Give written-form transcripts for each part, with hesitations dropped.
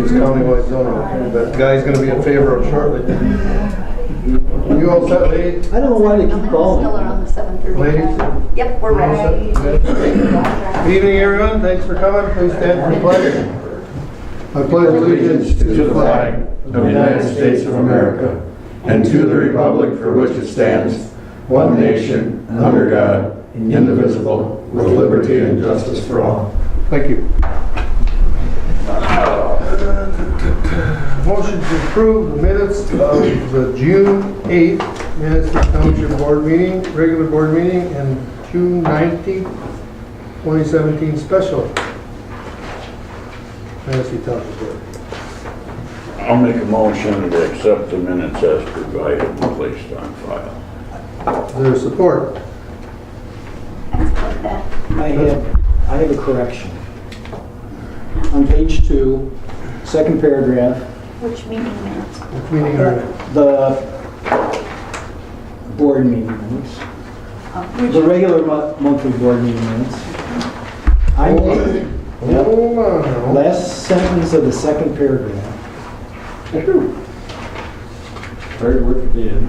this countywide zoning. That guy's gonna be in favor of shortly. You all set, ladies? I don't know why they keep calling. Still around the 7:30. Ladies? Yep, we're ready. Good evening, everyone. Thanks for coming. Please stand for the pledge. I pledge allegiance to the flag of the United States of America and to the republic for which it stands, one nation, under God, indivisible, with liberty and justice for all. Thank you. Motion to approve the minutes of the June 8th Manistee Township Board meeting, regular board meeting, and June 19th, 2017 special Manistee Township Board. I'll make a motion to accept the minutes as provided and placed on file. Is there support? I have a correction. On page 2, second paragraph, Which meeting minutes? Which meeting are they? the board meeting minutes, the regular monthly board meeting minutes. I made Hold on now. last sentence of the second paragraph. Hard work at the end.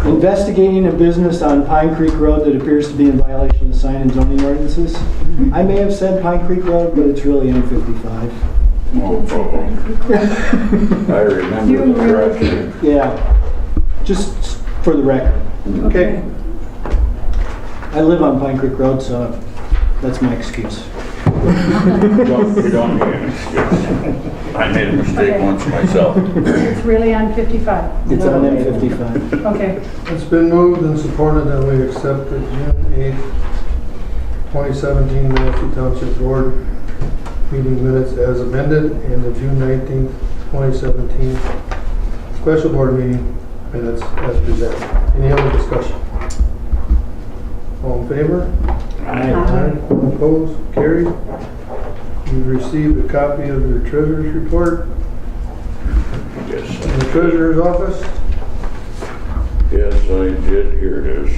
Investigating a business on Pine Creek Road that appears to be in violation of sign and zoning ordinances. I may have said Pine Creek Road, but it's really M55. I remember the correction. Yeah, just for the record. Okay. I live on Pine Creek Road, so that's my excuse. You don't need an excuse. I made a mistake once myself. It's really on 55? It's on M55. Okay. It's been moved and supported that we accept the June 8th, 2017 Manistee Township Board meeting minutes as amended and the June 19th, 2017 special board meeting minutes as presented. Any other discussion? All in favor? Aye. All opposed? Carried. You've received a copy of your treasurer's report Yes, in the treasurer's office. yes, I did. Here it is.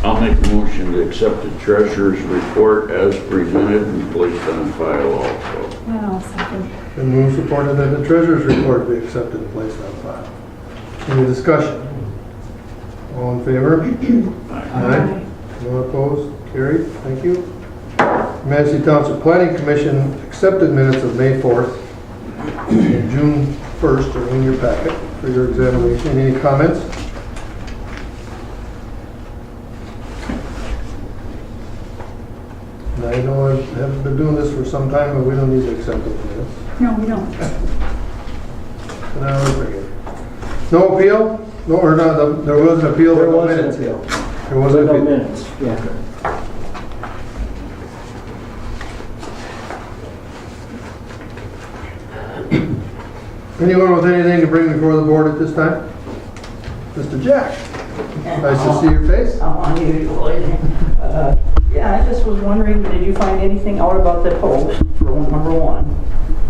I'll make a motion to accept the treasurer's report as presented and placed on file also. I'll second. And move supported that the treasurer's report be accepted and placed on file. Any discussion? All in favor? Aye. No opposed? Carried. Thank you. Manistee Township Planning Commission accepted minutes of May 4th and June 1st are in your packet for your examination. Any comments? And I know I haven't been doing this for some time, but we don't need to accept those minutes. No, we don't. No, we're good. No appeal? No, or no, there was an appeal. There but no was an minutes. appeal. There was an No appeal. minutes, yeah. Anyone with anything to bring before the board at this time? Mr. Jack? Nice to see your face. How unusual, isn't it? Yeah, I just was wondering, did you find anything out about the post for number one?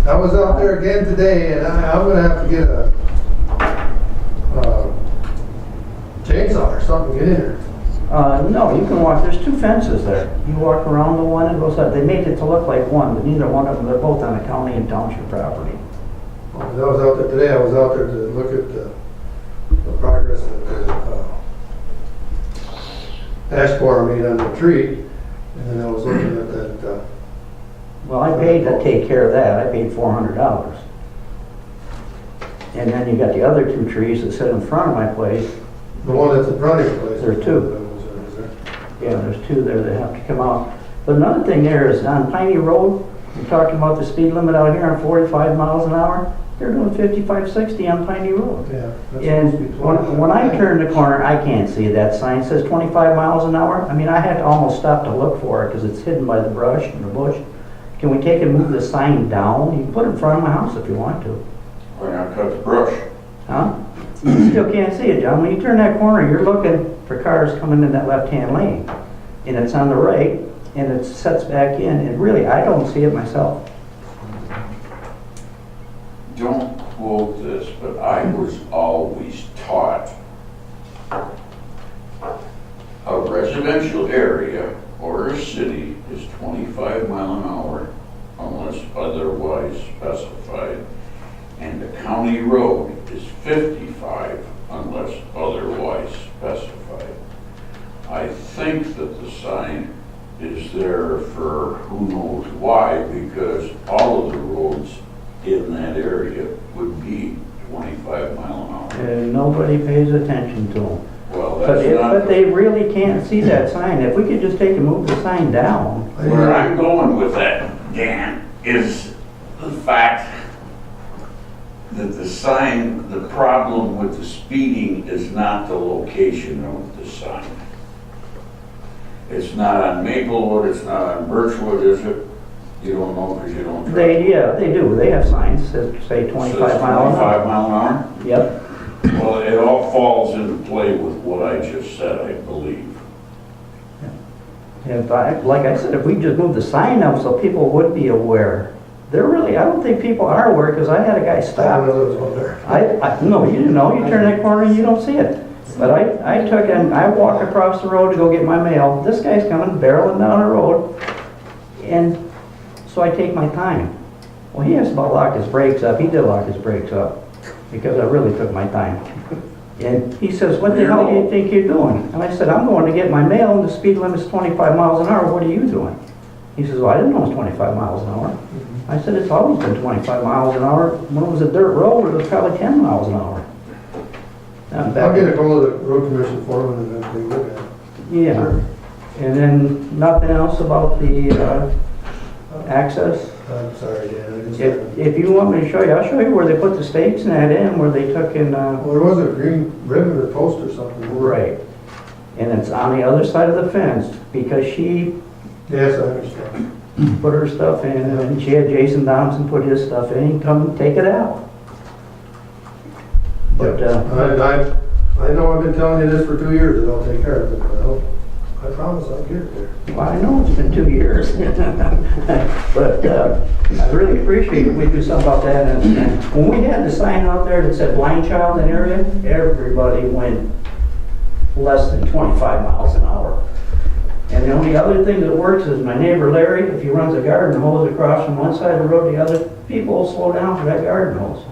I was out there again today, and I'm gonna have to get a chainsaw or something to get in there. No, you can walk, there's two fences there. You walk around the one and goes up. They made it to look like one, but neither one of them, they're both on the county and township property. I was out there today, I was out there to look at the progress of the ash borer made on the tree, and then I was looking at that, Well, I paid to take care of that. I paid $400. And then you got the other two trees that sit in front of my place. the one that's in front of your place. There are two. Yeah, there's two there that have to come out. But another thing there is on Piney Road, you're talking about the speed limit out here on 45 miles an hour. They're doing 55, 60 on Piney Road. Yeah. that's And supposed to be when I 25. turn the corner, I can't see that sign. It says 25 miles an hour. I mean, I had to almost stop to look for it because it's hidden by the brush and the bush. Can we take and move the sign down? You can put it in front of my house if you want to. Why not cut the brush? Huh? You still can't see it, John. When you turn that corner, you're looking for cars coming in that left-hand lane. And it's on the right, and it sets back in. And really, I don't see it myself. Don't quote this, but I was always taught a residential area or a city is 25 mile an hour unless otherwise specified. And the county road is 55 unless otherwise specified. I think that the sign is there for who knows why, because all of the roads in that area would be 25 mile an hour. And nobody pays attention to them. Well, But that's not. but they really can't see that sign. If we could just take and move the sign down. Where I'm going with that, Dan, is the fact that the sign, the problem with the speeding is not the location of the sign. It's not on Maplewood, it's not on Birchwood, is it? You don't know because you don't drive. Yeah, they do. They have signs that say 25 Says mile an hour. 25 mile an hour? Yep. Well, it all falls into play with what I just said, I believe. If like I said, if we just move the sign up so people would be aware. They're really, I don't think people are aware, because I had a guy I stop. don't know there was one there. No, you didn't know. You turn that corner and you don't see it. But I took and I walk across the road to go get my mail. This guy's coming barreling down the road. And so I take my time. Well, he has to lock his brakes up. He did lock his brakes up because I really took my time. And he says, what the hell do you think you're doing? And I said, I'm going to get my mail and the speed limit's 25 miles an hour. What are you doing? He says, well, I didn't know it was 25 miles an hour. I said, it's always been 25 miles an hour. When it was a dirt road, it was probably 10 miles an hour. I'll get a hold of the road commission foreman and then they look at it. Yeah. And then nothing else about the access? I'm sorry, Dan, I just. If you want me to show you, I'll show you where they put the stakes and that in, where they took in, Well, there was a green ribbon or post or something. right. And it's on the other side of the fence, because she Yes, I understand. put her stuff in, and she had Jason Thompson put his stuff in, and come and take it out. But, I know I've been telling you this for 2 years, that I'll take care of it, but I promise I'll get it there. well, I know it's been 2 years. But I really appreciate if we do something about that. And when we had the sign out there that said blind child in area, everybody went less than 25 miles an hour. And the only other thing that works is my neighbor Larry, if he runs a garden hose across from one side of the road to the other, people will slow down for that garden hose.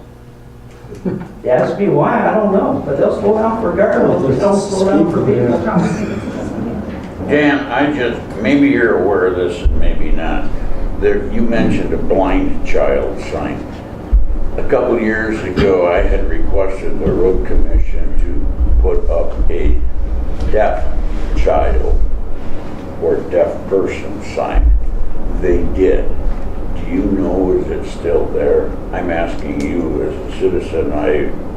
You ask me why, I don't know, but they'll slow down for a garden hose, but don't slow down for people. Dan, maybe you're aware of this and maybe not. You mentioned a blind child sign. A couple years ago, I had requested the road commission to put up a deaf child or deaf person sign. They did. Do you know, is it still there? I'm asking you as a citizen.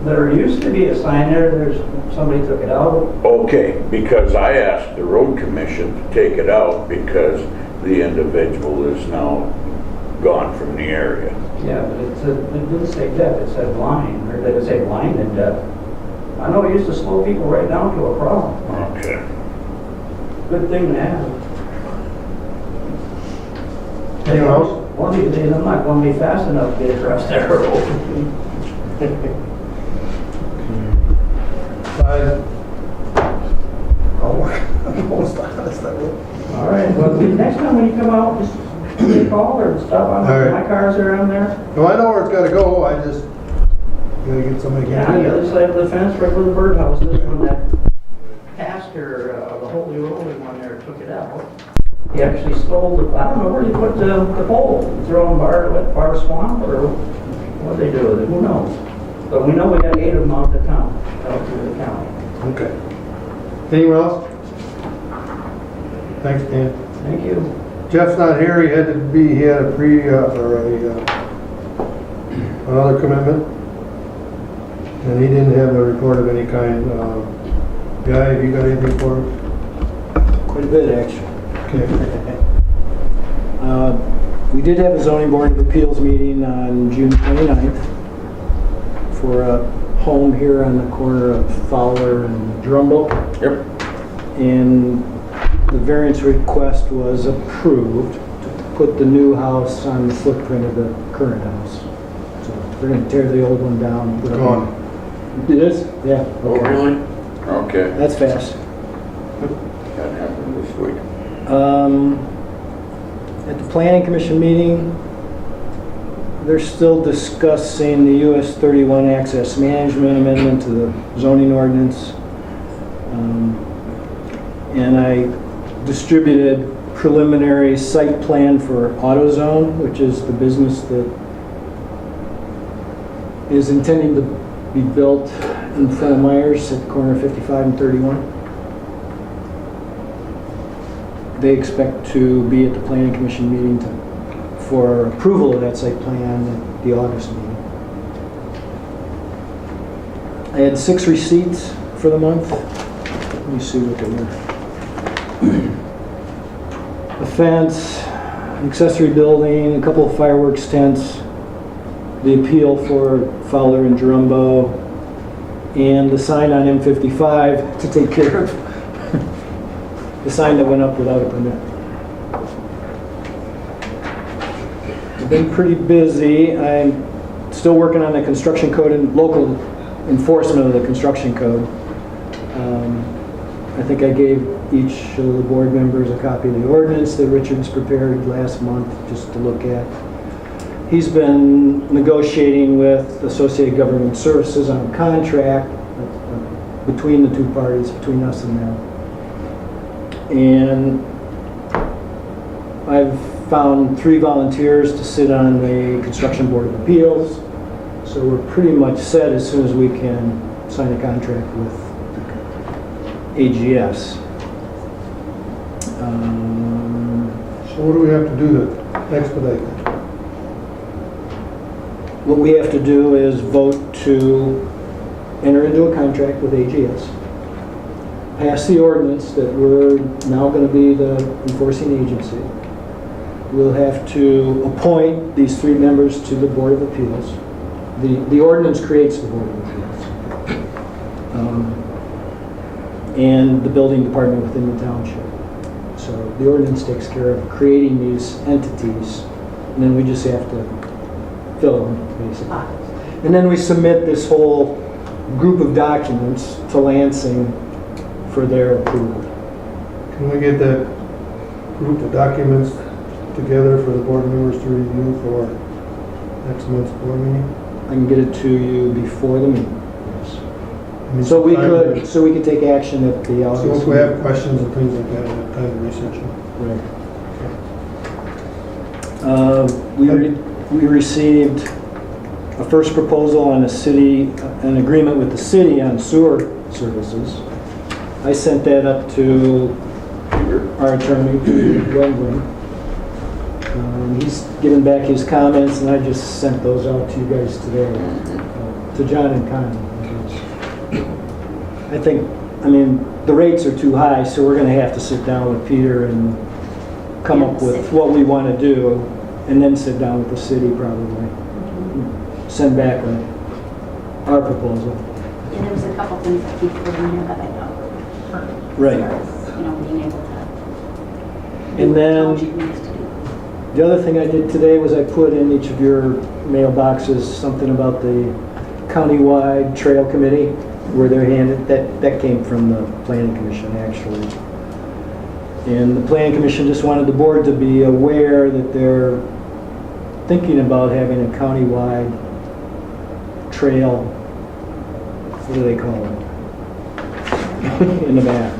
There used to be a sign there, somebody took it out. Okay, because I asked the road commission to take it out because the individual is now gone from the area. Yeah, but it didn't say deaf, it said blind, or did it say blind and deaf? I know it used to slow people right down to a problem. Okay. Good thing to have. Anyone else? One of these days, I'm not going to be fast enough to get across that road. I'll work on most honest, I will. All right, well, next time when you come out, just give me a call or stop on, All right. my car's around there. No, I know where it's gotta go, I just gotta get somebody to Yeah, get on in the other there. side of the fence, right where the birdhouse is, when that pastor, the Holy Roly one there took it out. He actually stole the, I don't know where he put the pole, throw in Bar Swamp, or what they do with it, who knows? But we know we got 8 of them out the town, out through the county. Okay. Anyone else? Thanks, Dan. Thank you. Jeff's not here, he had another commitment. And he didn't have a report of any kind. Guy, have you got anything for him? Quite a bit, actually. Okay. We did have a zoning board of appeals meeting on June 29th for a home here on the corner of Fowler and Drumble. Yep. And the variance request was approved to put the new house on the footprint of the current house. So we're going to tear the old one down. And put it Gone. It is? Yeah. Oh, really? Okay. That's fast. That happened this week. At the planning commission meeting, they're still discussing the US 31 access management amendment to the zoning ordinance. And I distributed preliminary site plan for AutoZone, which is the business that is intending to be built in front of Myers at the corner of 55 and 31. They expect to be at the Planning Commission meeting for approval of that site plan at the August meeting. I had 6 receipts for the month. Let me see what they were. A fence, an accessory building, a couple of fireworks tents, the appeal for Fowler and Jerumbo, and the sign on M55 to take care of the sign that went up without a permit. I've been pretty busy. I'm still working on the construction code and local enforcement of the construction code. I think I gave each of the board members a copy of the ordinance that Richard's prepared last month just to look at. He's been negotiating with Associated Government Services on a contract between the 2 parties, between us and them. And I've found 3 volunteers to sit on the Construction Board of Appeals. So we're pretty much set as soon as we can sign a contract with AGS. So what do we have to do to expedite that? What we have to do is vote to enter into a contract with AGS, pass the ordinance that we're now going to be the enforcing agency. We'll have to appoint these 3 members to the Board of Appeals. The ordinance creates the Board of Appeals. And the building department within the township. So the ordinance takes care of creating these entities, and then we just have to fill them, basically. And then we submit this whole group of documents to Lansing for their approval. Can we get that group of documents together for the board members to review for next month's board meeting? I can get it to you before the meeting. Yes. I mean, So we time could take action at the August. So if we have questions and things like that, we have time to research them. Right. We received a first proposal on an agreement with the city on sewer services. I sent that up to our attorney, Wendling. He's given back his comments, and I just sent those out to you guys today, to John and Connie. I think, the rates are too high, so we're going to have to sit down with Peter and come up with what we want to do, and then sit down with the city probably. Send back our proposal. And there was a couple things that he put in here that I thought were Right. as far as, being able to. And then Township needs to do. the other thing I did today was I put in each of your mailboxes something about the countywide trail committee, where they're handed, that came from the Planning Commission actually. And the Planning Commission just wanted the board to be aware that they're thinking about having a countywide trail, what do they call it? In the back.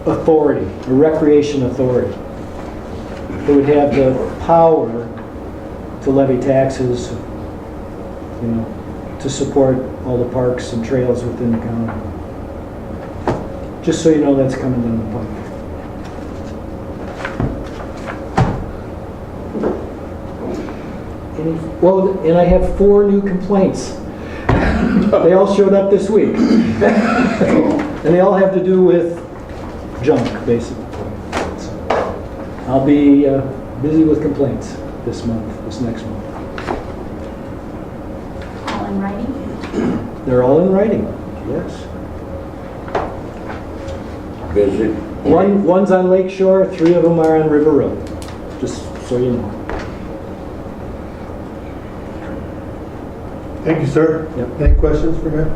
Authority, a recreation authority. They would have the power to levy taxes, to support all the parks and trails within the county. Just so you know, that's coming down the pipe. Well, and I have 4 new complaints. They all showed up this week. And they all have to do with junk, basically. So I'll be busy with complaints this next month. All in writing? They're all in writing, yes. Visit. One's on Lake Shore, 3 of them are on River Road, just so you know. Thank you, sir. Yep. Any questions for him?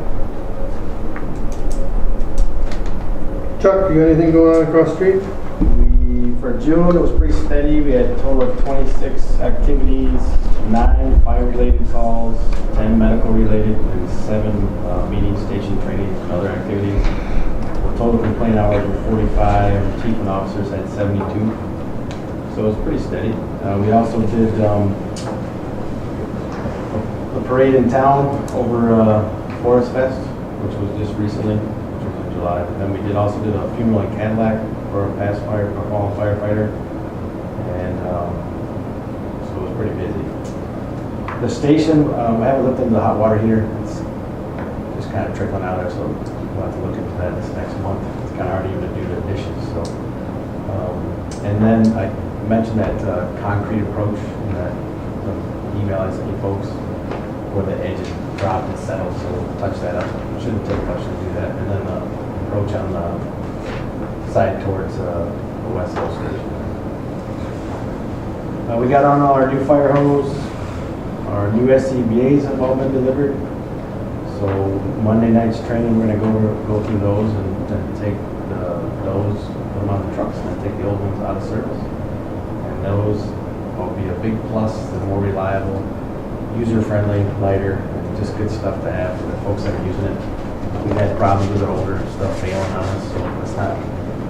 Chuck, you got anything going on across the street? We've For June, it was pretty steady. We had a total of 26 activities, 9 fire-related calls, 10 medical-related, and 7 meeting station trainings and other activities. The total complaint hours were 45. Chief and officers had 72. So it was pretty steady. We also did a parade in town over Forest Fest, which was just recently, which was in July. And then we also did a funeral in Cadillac for a past fallen firefighter, and so it was pretty busy. The station, I haven't looked into the hot water heater. It's just kind of trickling out there, so we'll have to look into that this next month. It's kind of already even due to dishes. So, and then I mentioned that concrete approach in that email I sent you folks, where the edge is dropped and settled, so we'll touch that up. Shouldn't take much to do that. And then the approach on the side towards the West Hill Station. We got on all our new fire hose. Our new SCBA's have all been delivered. So Monday night's training, we're gonna go through those and then take those, put them on the trucks, and then take the old ones out of service. And those will be a big plus. They're more reliable, user-friendly, lighter, and just good stuff to have for the folks that are using it. We've had problems with the older stuff failing on us, so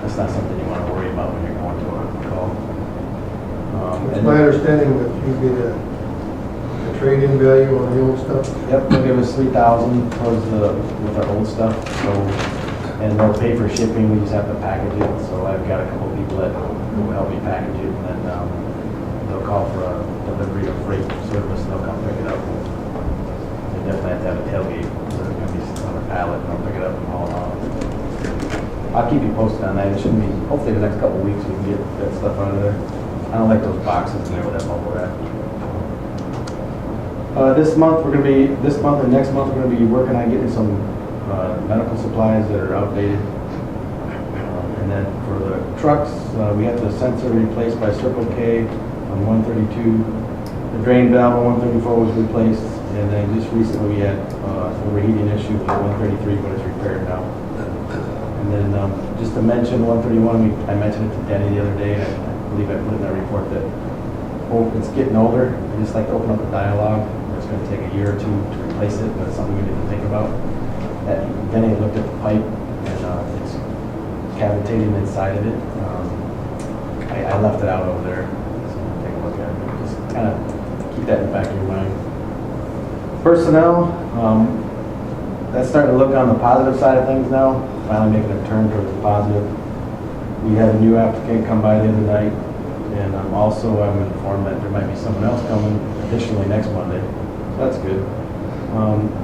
that's not something you want to worry about when you're going to a call. It's my understanding that you get a trade-in value on the old stuff. Yep, they'll give us $3,000 with our old stuff. So, and they'll pay for shipping. We just have to package it. So I've got a couple of people that will help me package it, and then they'll call for a delivery of freight service, and they'll come pick it up. They definitely have to have a tailgate, so it's going to be on a pallet, and they'll pick it up and haul it on. I'll keep you posted on that. It should be, hopefully the next couple of weeks we can get that stuff out of there. I don't like those boxes in there with that bubble wrap. This month and next month we're going to be working on getting some medical supplies that are outdated. And then for the trucks, we have the sensor replaced by Circle K on 132. The drain valve on 134 was replaced, and then just recently we had an overheating issue with 133, but it's repaired now. And then just to mention 131, I mentioned it to Denny the other day, and I believe I put in that report that it's getting older. I just like to open up a dialogue. It's going to take a year or two to replace it, but it's something we need to think about. Denny looked at the pipe, and it's cavitating inside of it. I left it out over there, so take a look at it. Just kind of keep that in the back of your mind. Personnel, that's starting to look on the positive side of things now. Finally making a turn towards the positive. We had a new applicant come by the other night, and also I'm informed that there might be someone else coming additionally next Monday. So that's good.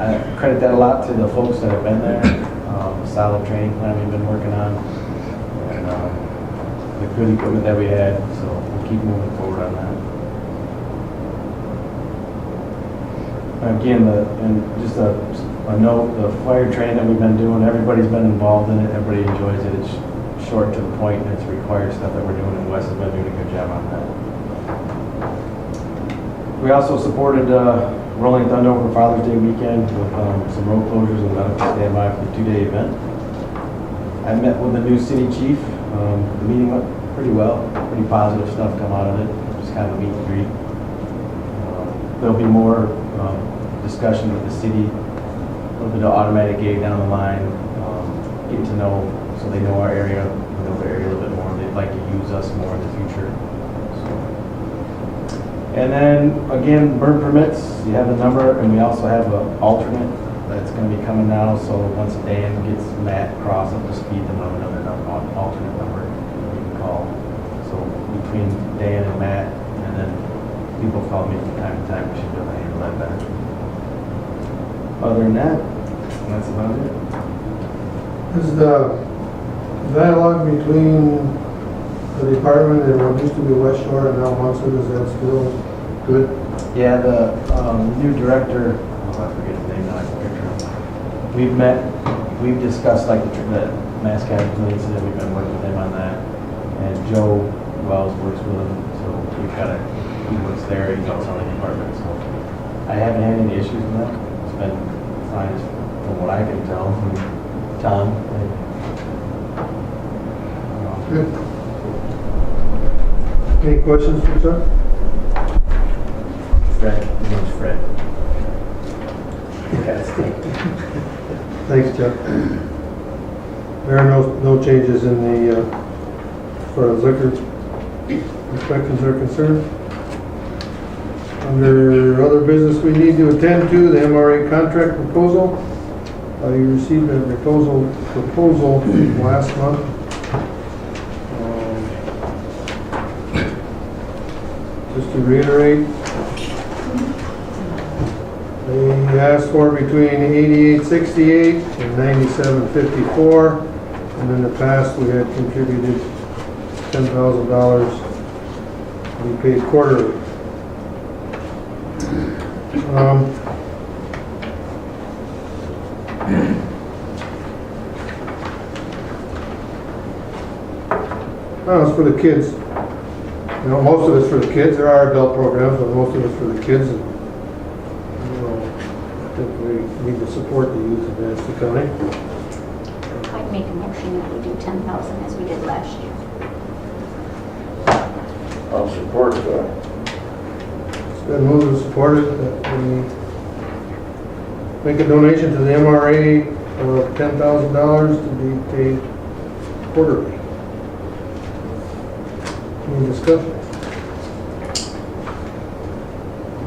I credit that a lot to the folks that have been there. Solid training plan we've been working on, and the good equipment that we had. So we'll keep moving forward on that. Again, just a note, the fire training that we've been doing, everybody's been involved in it, everybody enjoys it. It's short to the point, and it's required stuff that we're doing, and Wes has been doing a good job on that. We also supported Rolling Thunder over Father's Day weekend with some road closures and medical standby for the 2-day event. I met with the new city chief. The meeting went pretty well, pretty positive stuff come out of it, just kind of a meet and greet. There'll be more discussion with the city, a little bit of automatic gate down the line, getting to know, so they know our area, we know their area a little bit more. They'd like to use us more in the future. So. And then again, burn permits, you have the number, and we also have an alternate that's going to be coming now. So once Dan gets Matt Cross up to speed, then we'll have another alternate number you can call. So between Dan and Matt, and then people call me from time to time, we should be able to handle that better. Other than that, that's about it. Is the dialogue between the department and what used to be West Shore and now Munson, is that still good? Yeah, the new director, I forget his name now, I can picture him. We've met, we've discussed like the mass casualty incident, we've been working with him on that. And Joe Wells works with him, so we've got he works there, he knows all the department, so I haven't had any issues with that. It's been fine from what I can tell from Tom. Good. Any questions for Chuck? Fred, his name's Fred. Thanks, Chuck. There are no changes in the, as far as liquor inspections are concerned. Under other business we need to attend to, the MRA contract proposal. You received a proposal last month. Just to reiterate, they asked for between 88.68 and 97.54, and in the past we had contributed $10,000 to be paid quarterly. It's for the kids. You know, most of it's for the kids. There are adult programs, but most of it's for the kids. And, I think we need to support the youth of Manistee County. I'd make a motion that we do 10,000 as we did last year. I'll support that. It's been moved and supported that we make a donation to the MRA of $10,000 to be paid quarterly. Any discussion?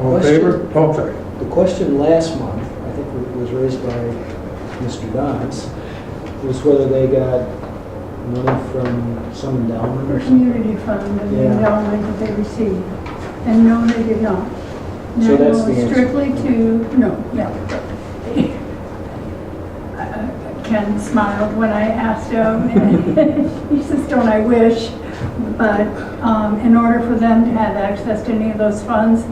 All in favor? Oh, sorry. The question last month, I think it was raised by Mr. Dodds, was whether they got money from some endowment or For something. community fund and the Yeah. endowment that they received. And no, they did not. So That that's goes the answer. strictly to, no, yeah. Ken smiled when I asked him, and he says, don't I wish? But in order for them to have access to any of those funds,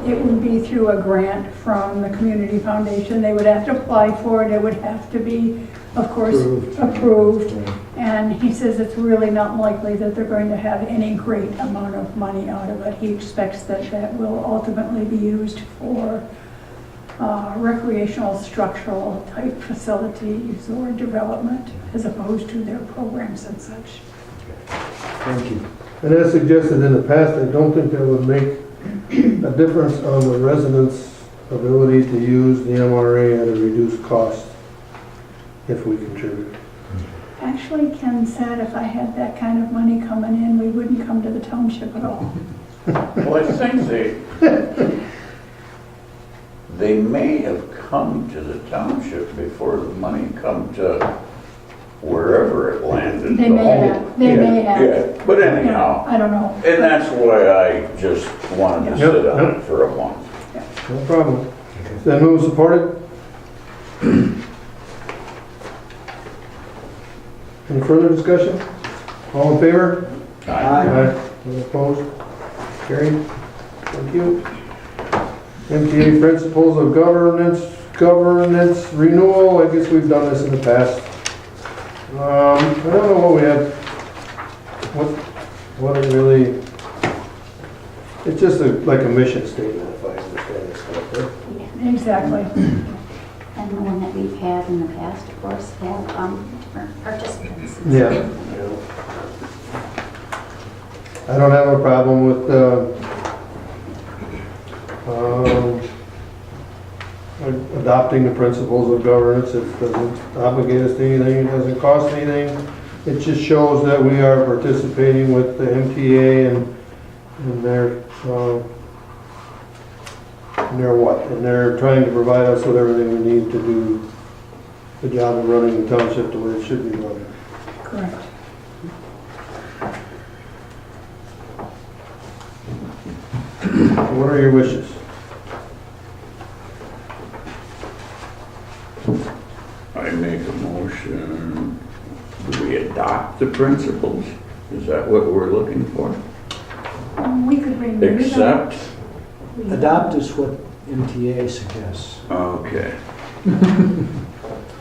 it would be through a grant from the community foundation. They would have to apply for it. It would have to be, of course, approved. And he says it's really not likely that they're going to have any great amount of money out of it. He expects that that will ultimately be used for recreational structural type facilities or development as opposed to their programs and such. Thank you. And as suggested in the past, I don't think that would make a difference on the residents' ability to use the MRA at a reduced cost if we contribute. Actually, Ken said if I had that kind of money coming in, we wouldn't come to the township at all. Well, I think they may have come to the township before the money come to wherever it landed. They may have, they may have. Yeah, but anyhow, I don't know. and that's why I just wanted to Yep, sit on yep. it for a month. No problem. Then move supported. Any further discussion? All in favor? Aye. Any opposed? Carried. Thank you. MTA Principles of Governance Renewal. I guess we've done this in the past. I don't know what we had, what it really, it's just like a mission statement, if I understand this correctly. Yeah. Exactly. And the one that we've had in the past, of course, have different participants. Yeah. I don't have a problem with adopting the principles of governance. It doesn't obligate us to anything, it doesn't cost anything. It just shows that we are participating with the MTA and their and they're trying to provide us with everything we need to do the job of running the township the way it should be run. Correct. What are your wishes? I make a motion, do we adopt the principles? Is that what we're looking for? We could renew them. Accept? Adopt is what MTA suggests. Okay.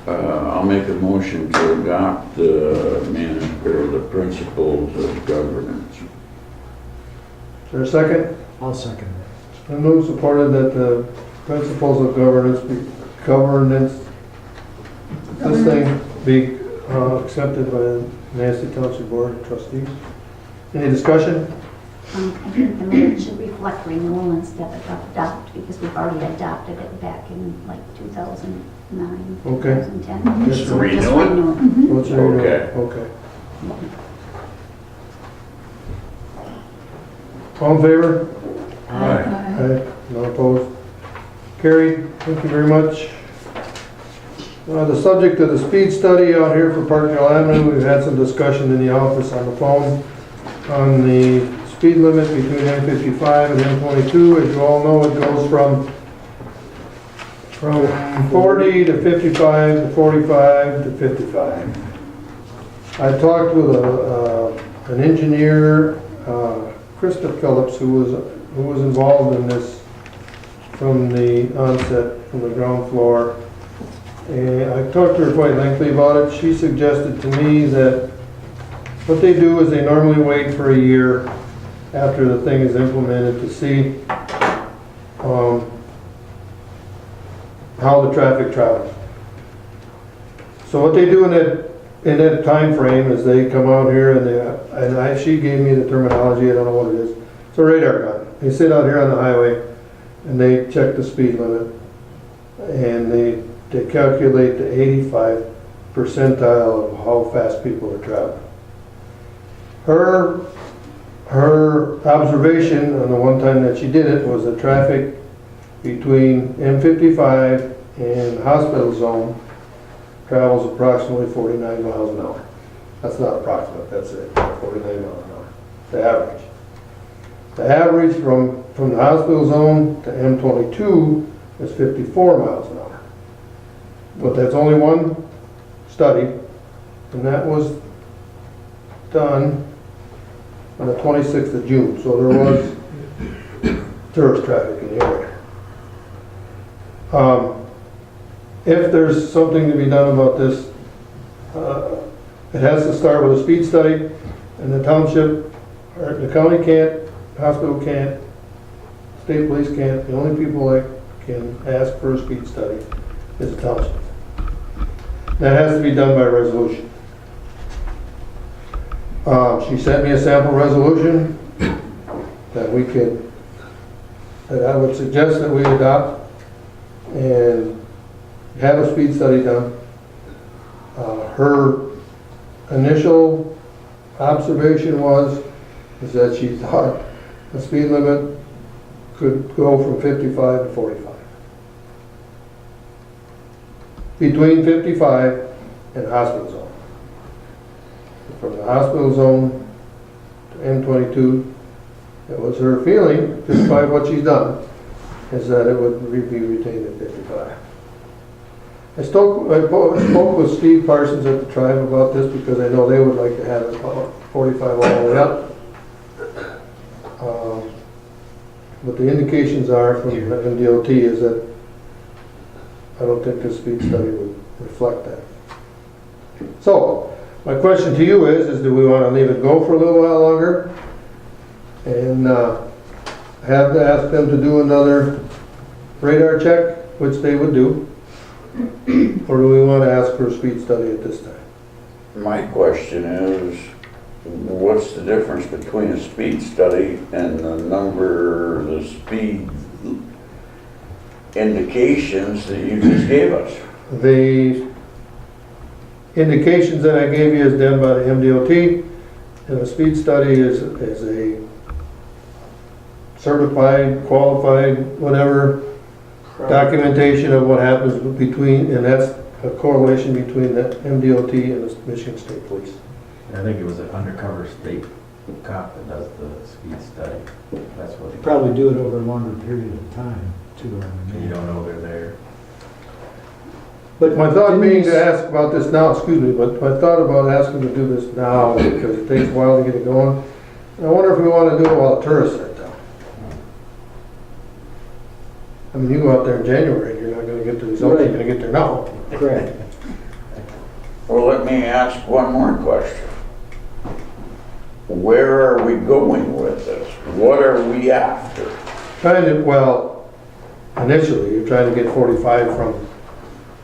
I'll make a motion to adopt the principles of governance. Is there a second? I'll second that. I move supported that the principles of governance, this thing be accepted by the Manistee Township Board of Trustees. Any discussion? I think the minutes should reflect renewal instead of adopt, because we've already adopted it back in like 2009, Okay. 2010. Just So we're just renew it? renewing. What's your renewal? Okay. Okay. All in favor? Aye. No opposed? Carried. Thank you very much. The subject of the speed study out here for Parkdale Avenue, we've had some discussion in the office on the phone on the speed limit between M55 and M22. As you all know, it goes from 40 to 55 to 45 to 55. I talked with an engineer, Krista Phillips, who was involved in this from the onset, from the ground floor. And I talked to her quite lengthily about it. She suggested to me that what they do is they normally wait for a year after the thing is implemented to see how the traffic travels. So what they do in that time frame is they come out here and she gave me the terminology, I don't know what it is. It's a radar gun. They sit out here on the highway and they check the speed limit and they calculate the 85 percentile of how fast people are traveling. Her observation on the one time that she did it was the traffic between M55 and Hospital Zone travels approximately 49 miles an hour. That's not approximate, that's it, 49 miles an hour, the average. The average from the Hospital Zone to M22 is 54 miles an hour. But that's only one study, and that was done on the 26th of June, so there was tourist traffic in the area. If there's something to be done about this, it has to start with a speed study, and the township, or the county can't, hospital can't, state police can't. The only people that can ask for a speed study is the township. That has to be done by resolution. She sent me a sample resolution that I would suggest that we adopt and have a speed study done. Her initial observation is that she thought the speed limit could go from 55 to 45. Between 55 and Hospital Zone. From the Hospital Zone to M22, it was her feeling, just by what she's done, is that it would be retained at 55. I spoke with Steve Parsons at the tribe about this because I know they would like to have it 45 all the way up. But the indications are from MDOT is that I don't think the speed study would reflect that. So, my question to you is do we want to leave it go for a little while longer and have to ask them to do another radar check, which they would do, or do we want to ask for a speed study at this time? My question is, what's the difference between a speed study and the speed indications that you just gave us? The indications that I gave you is done by the MDOT, and the speed study is a certified, qualified, whatever, documentation of what happens between, and that's a correlation between the MDOT and the Michigan State Police. I think it was an undercover state cop that does the speed study. That's what he Probably do it over a longer period of time, too. You don't know they're there. But My thought being didn't to ask about this now, excuse me, but my thought about asking to do this now, because it takes a while to get it going. I wonder if we want to do it while the tourists are in town. I mean, you go out there in January and you're not going to get the results you're going to get there now. Correct. Well, let me ask one more question. Where are we going with this? What are we after? Well, initially, you're trying to get 45 from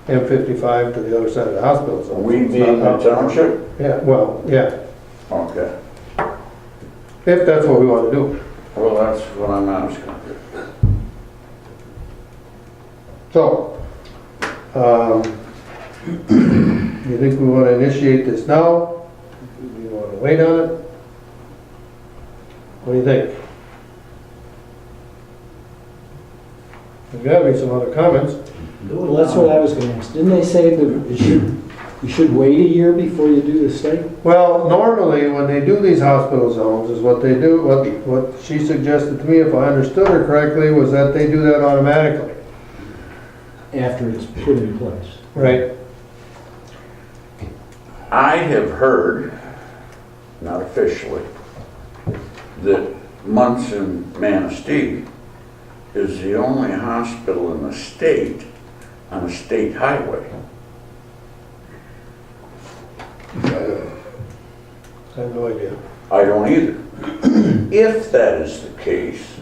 M55 to the other side of the hospital. So We it's being not the out. township? Yeah, well, yeah. Okay. if that's what we want to do. Well, that's what I'm asking. So, you think we want to initiate this now? You want to wait on it? What do you think? There's got to be some other comments. Well, that's what I was gonna ask. Didn't they say that you should wait a year before you do the study? Well, normally, when they do these hospital zones, is what they do, what she suggested to me, if I understood her correctly, was that they do that automatically. After it's put in place. Right. I have heard, not officially, that Munson Manistee is the only hospital in the state on a state highway. I have no idea. I don't either. If that is the case,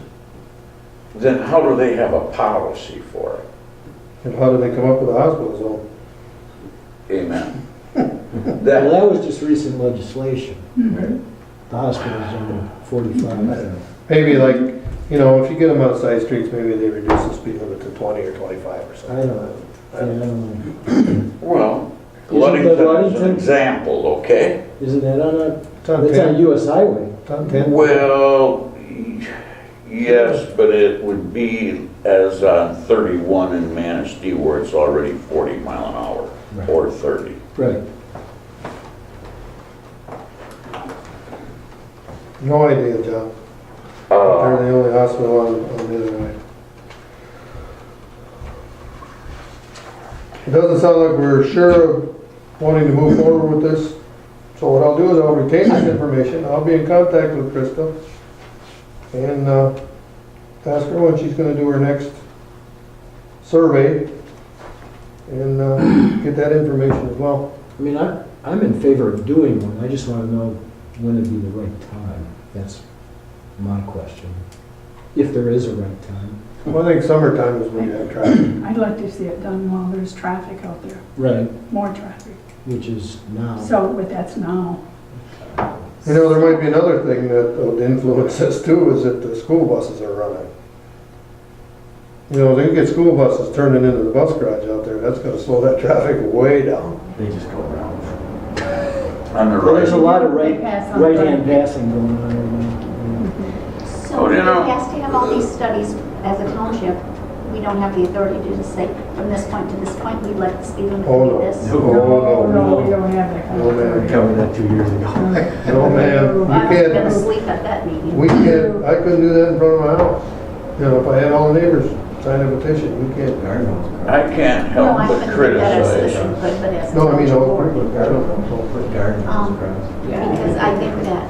then how do they have a policy for it? And how did they come up with a hospital zone? Amen. Well, That, that was just recent legislation. The hospital zone 45. Maybe like, you know, if you get them on side streets, maybe they reduce the speed limit to 20 or 25 or something. I don't know. Yeah, I don't know. well, Isn't Ludington is an Ludington- example, okay? Isn't that on a, It's on it's on 10. US Highway? It's on 10. Well, yes, but it would be as on 31 in Manistee where it's already 40 mile an hour Right. or 30. Right. No idea, John. They're the Uh, only hospital on the other way. It doesn't sound like we're sure of wanting to move forward with this. So what I'll do is I'll retain this information. I'll be in contact with Krista and ask her when she's gonna do her next survey and get that information as well. I mean, I'm in favor of doing one. I just want to know when would be the right time. That's my question. If there is a right time. Well, I think summertime is when you have traffic. I'd like to see it done while there's traffic out there, Right. more traffic. Which is now. So, but that's now. You know, there might be another thing that would influence this too, is that the school buses are running. You know, they get school buses turning into the bus garage out there, that's gonna slow that traffic way down. They just go around. on the Well, there's a right. lot of They pass on right-hand right. passing going on right So Oh, it you know- has to have all these studies as a township. We don't have the authority to just say, from this point to this point, we'd like the speed limit Oh, to no. be this. No. No, we don't have that kind No, of. ma'am. authority. Covered that 2 years ago. No, ma'am, you I was gonna can't, sleep at that meeting. we can't, I couldn't do that in front of my house. You know, if I had all the neighbors sign a petition, you can't. I can't No, help I but couldn't do that as a criticize. citizen, but as a No, I mean, township no, board. I don't know. Put gardens across. Because I think that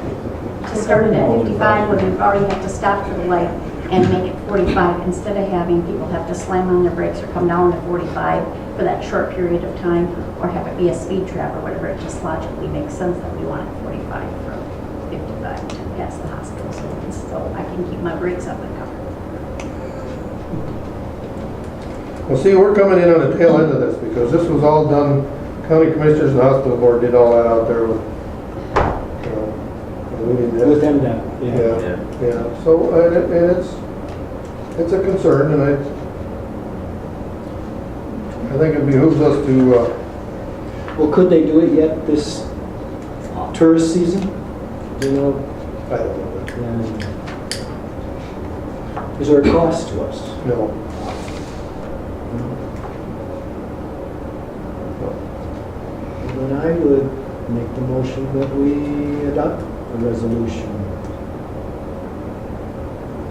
to start it at 55, when we've already had to stop for the light and make it 45, instead of having people have to slam on their brakes or come down to 45 for that short period of time, or have it be a speed trap or whatever, it just logically makes sense that we want it 45 from 55 to pass the hospital zones, so I can keep my brakes up and covered. Well, see, we're coming in on the tail end of this, because this was all done, county commissioners and the hospital board did all that out there with, you know, and we didn't now. have- With them down, yeah. Yeah, yeah, so, and it's a concern, and I think it behooves us to, Well, could they do it yet this tourist season? You know, I don't know, is there a cost to us? no. Then I would make the motion that we adopt a resolution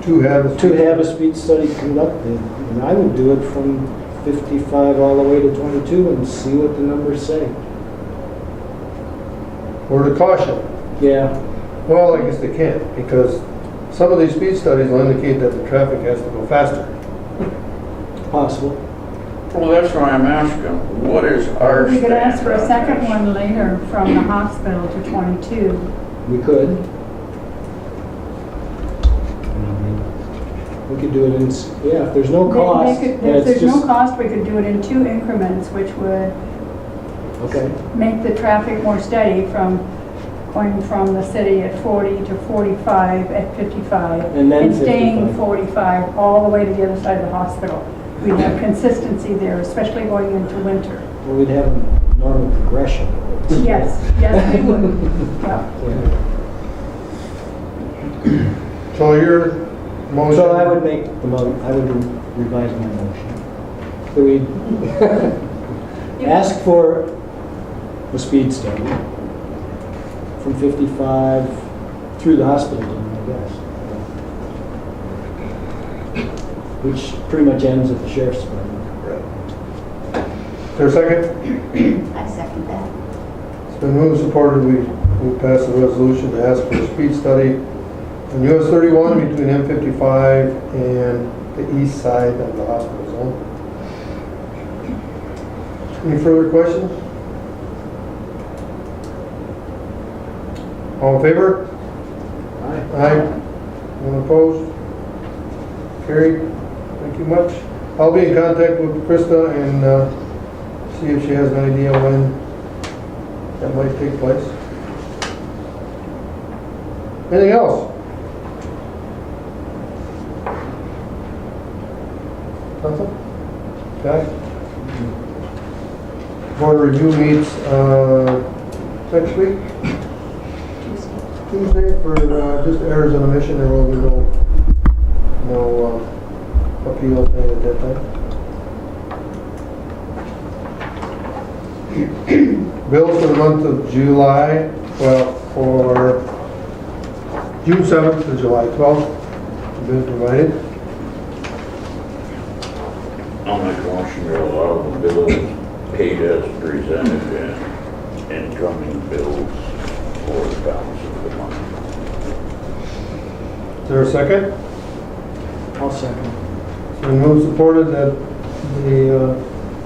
To have. to have a speed study conducted. And I would do it from 55 all the way to 22 and see what the numbers say. Or to caution. Yeah, Well, I guess they can't, because some of these speed studies will indicate that the traffic has to go faster. possible. Well, that's why I'm asking, what is our We could ask for a stand on second this? one later from the hospital to 22. We could. We could do it in, yeah, if there's no cost. If then it's there's no just- cost, we could do it in 2 increments, which would Okay, make the traffic more steady from going from the city at 40 to 45 at 55. And then staying 55. 45 all the way to the other side of the hospital. We'd have consistency there, especially going into winter. Well, we'd have a normal progression. Yes, yes, we would. Yeah. So your motion. So I would make the I would revise my motion. So we ask for a speed study from 55 through the hospital, I guess. Which pretty much ends at the sheriff's department. Is there a second? I second that. It's been moved and supported, we pass a resolution to ask for a speed study on US 31 between M55 and the east side of the hospital zone. Any further questions? All in favor? Aye. Aye. Anyone opposed? Carried. Thank you much. I'll be in contact with Krista and see if she has an idea when that might take place. Anything else? Nothing? Okay. Board review meets next week, Tuesday, for just errors on omission. There will be no appeals made at that time. Bills for the month of July, well, for June 7th to July 12th have been provided. I'll make a motion to allow the bills paid as presented and incoming bills for the balance of the month. Is there a second? I'll second. It's been moved and supported that the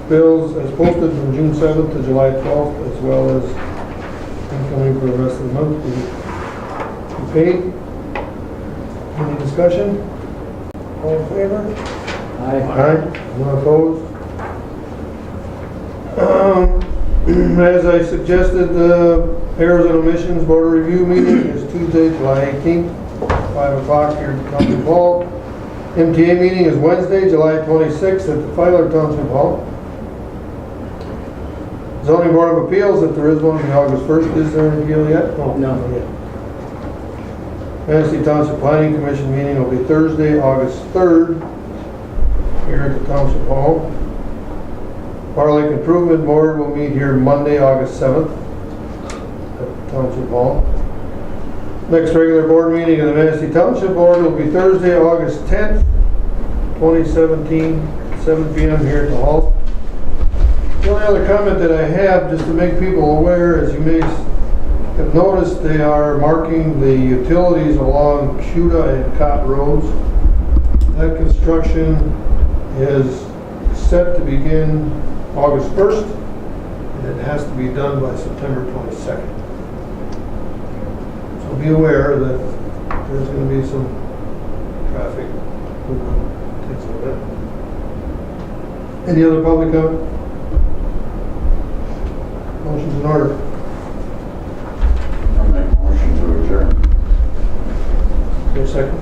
bills as posted from June 7th to July 12th, as well as incoming for the rest of the month, be paid. Any discussion? All in favor? Aye. Aye. Anyone opposed? As I suggested, the errors and omissions board review meeting is Tuesday, July 18th, 5 o'clock here at the Township Hall. MTA meeting is Wednesday, July 26th at the Filer Township Hall. Zoning Board of Appeals, if there is one, on August 1st. Is there an appeal yet? Oh, No. not yet. Manistee Township Planning Commission meeting will be Thursday, August 3rd, here at the Township Hall. Far Lake Improvement Board will meet here Monday, August 7th at the Township Hall. Next regular board meeting of the Manistee Township Board will be Thursday, August 10th, 2017, 7 p.m. here at the Hall. The only other comment that I have, just to make people aware, as you may have noticed, they are marking the utilities along Cuda and Cott Roads. That construction is set to begin August 1st, and it has to be done by September 22nd. So be aware that there's going to be some traffic movement. Takes a bit. Any other public comment? Motion's in order. I'll make a motion to adjourn. Is there a second?